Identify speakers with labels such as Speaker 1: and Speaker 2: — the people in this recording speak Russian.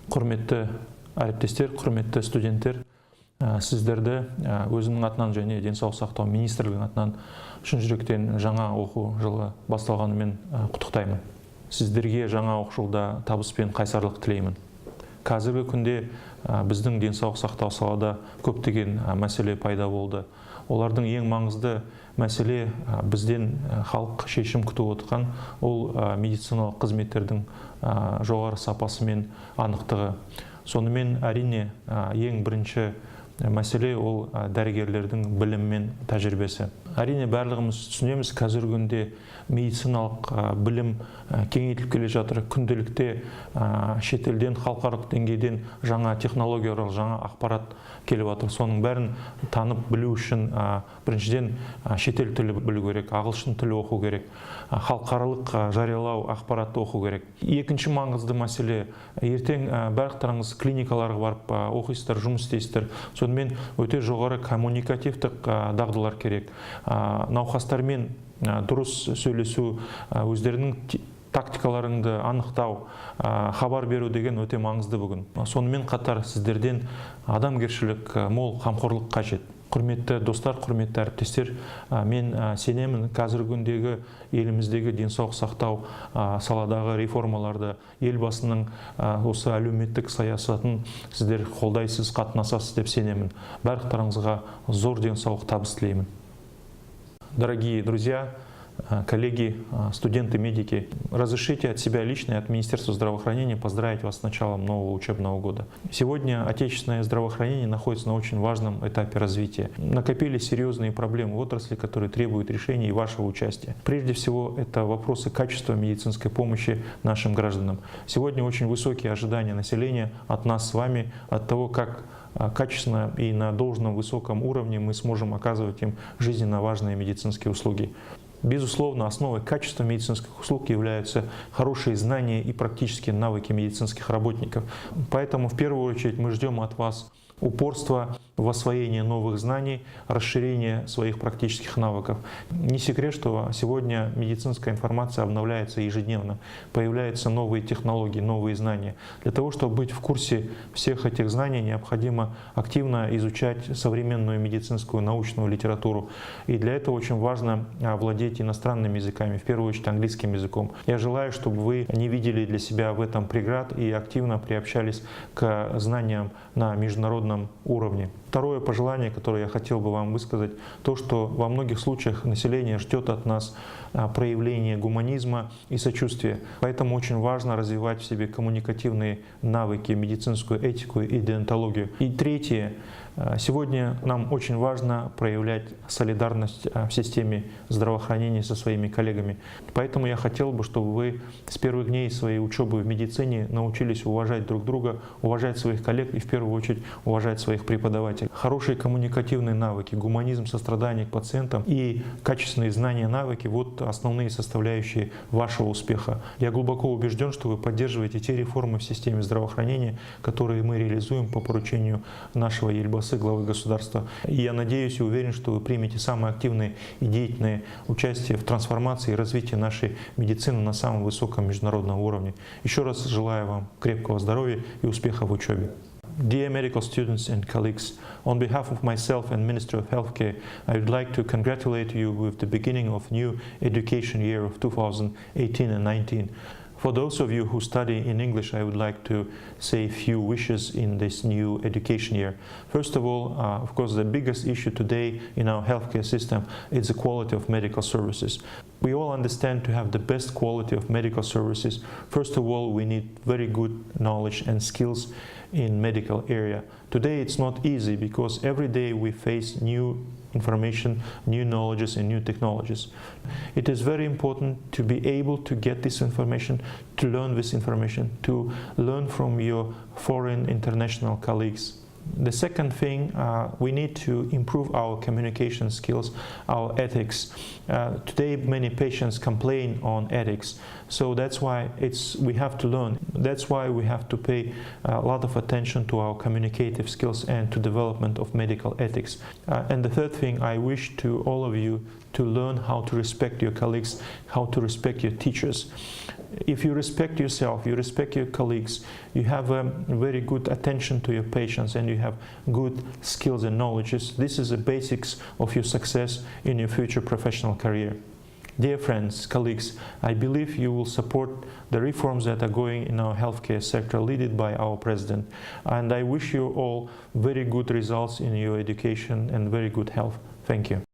Speaker 1: Құрметті әріптестер, құрметті студенттер, сіздерді өзімнің атынан және денсаулық сақтау министрлігінің атынан шын жүректен жаңа оқу жылы басталғанымен құттықтаймын. Сіздерге жаңа оқу жылда табыс пен қайсарлық тілеймін. Қазіргі күнде біздің денсаулық сақтау салада көптеген мәселе пайда болды. Олардың ең маңызды мәселе бізден халық шешім күтіп отырған ол медициналық қызметтердің жоғары сапасы мен анықтығы. Сонымен әрине ең бірінші мәселе ол дәрігерлердің білімі мен тәжірибесі. Әрине барлығымыз түсінеміз, қазіргі күнде медициналық білім кеңейтіліп келе жатыр. Күнделікте шетелден, халықаралық деңгейден жаңа технологиялар, жаңа ақпарат келіп жатыр. Соның бәрін танып білу үшін біріншіден шетел тілі білу керек, ағылшын тілі оқу керек, халықаралық жариялау ақпаратты оқу керек. Екінші маңызды мәселе, ертең барлықтарыңыз клиникаларға барып оқисыздар, жұмыс істейсіздер. Сонымен өте жоғары коммуникативтік дағдылар керек. Науқастармен дұрыс сөйлесу, өздерінің тактикаларыңды анықтау, хабар беру деген өте маңызды бүгін. Сонымен қатар сіздерден адамгершілік мол қамқорлық қажет. Құрметті достар, құрметті әріптестер, мен сенемін, қазіргі күндегі еліміздегі денсаулық сақтау саладағы реформаларды, елбасының осы әлеуметтік саясатын сіздер қолдайсыз, қатынасасыз деп сенемін. Барлықтарыңызға зор денсаулық, табыс тілеймін. Дорогие друзья, коллеги, студенты, медики, разрешите от себя лично и от Министерства здравоохранения поздравить вас с началом нового учебного года. Сегодня отечественное здравоохранение находится на очень важном этапе развития. Накопились серьезные проблемы в отрасли, которые требуют решения и вашего участия. Прежде всего, это вопросы качества медицинской помощи нашим гражданам. Сегодня очень высокие ожидания населения от нас с вами, от того, как качественно и на должном высоком уровне мы сможем оказывать им жизненно важные медицинские услуги. Безусловно, основой качества медицинских услуг являются хорошие знания и практические навыки медицинских работников. Поэтому в первую очередь мы ждем от вас упорства в освоении новых знаний, расширения своих практических навыков. Не секрет, что сегодня медицинская информация обновляется ежедневно, появляются новые технологии, новые знания. Для того, чтобы быть в курсе всех этих знаний, необходимо активно изучать современную медицинскую научную литературу. И для этого очень важно владеть иностранными языками, в первую очередь английским языком. Я желаю, чтобы вы не видели для себя в этом преград и активно приобщались к знаниям на международном уровне. Второе пожелание, которое я хотел бы вам высказать, то, что во многих случаях население ждет от нас проявления гуманизма и сочувствия. Поэтому очень важно развивать в себе коммуникативные навыки, медицинскую этику и деонтологию. И третье. Сегодня нам очень важно проявлять солидарность в системе здравоохранения со своими коллегами. Поэтому я хотел бы, чтобы вы с первых дней своей учебы в медицине научились уважать друг друга, уважать своих коллег и в первую очередь уважать своих преподавателей. Хорошие коммуникативные навыки, гуманизм, сострадание к пациентам и качественные знания и навыки – вот основные составляющие вашего успеха. Я глубоко убежден, что вы поддерживаете те реформы в системе здравоохранения, которые мы реализуем по поручению нашего Ельбасы, главы государства. И я надеюсь и уверен, что вы примете самое активное и деятельное участие в трансформации и развитии нашей медицины на самом высоком международном уровне. Еще раз желаю вам крепкого здоровья и успеха в учебе. Dear medical students and colleagues, on behalf of myself and Ministry of Healthcare, I would like to congratulate you with the beginning of new education year of 2018 and 19. For those of you who study in English, I would like to say a few wishes in this new education year. First of all, of course, the biggest issue today in our healthcare system is the quality of medical services. We all understand to have the best quality of medical services. First of all, we need very good knowledge and skills in medical area. Today it's not easy because every day we face new information, new knowledges and new technologies. It is very important to be able to get this information, to learn this information, to learn from your foreign international colleagues. The second thing, we need to improve our communication skills, our ethics. Today many patients complain on ethics, so that's why we have to learn. That's why we have to pay a lot of attention to our communicative skills and to development of medical ethics. And the third thing, I wish to all of you to learn how to respect your colleagues, how to respect your teachers. if you respect yourself, you respect your colleagues, you have a very good attention to your patients, and you have good skills and knowledges, this is the basics of your success in your future professional career. Dear friends, colleagues, I believe you will support the reforms that are going in our healthcare sector led by our president. And I wish you all very good results in your education and very good health. Thank you.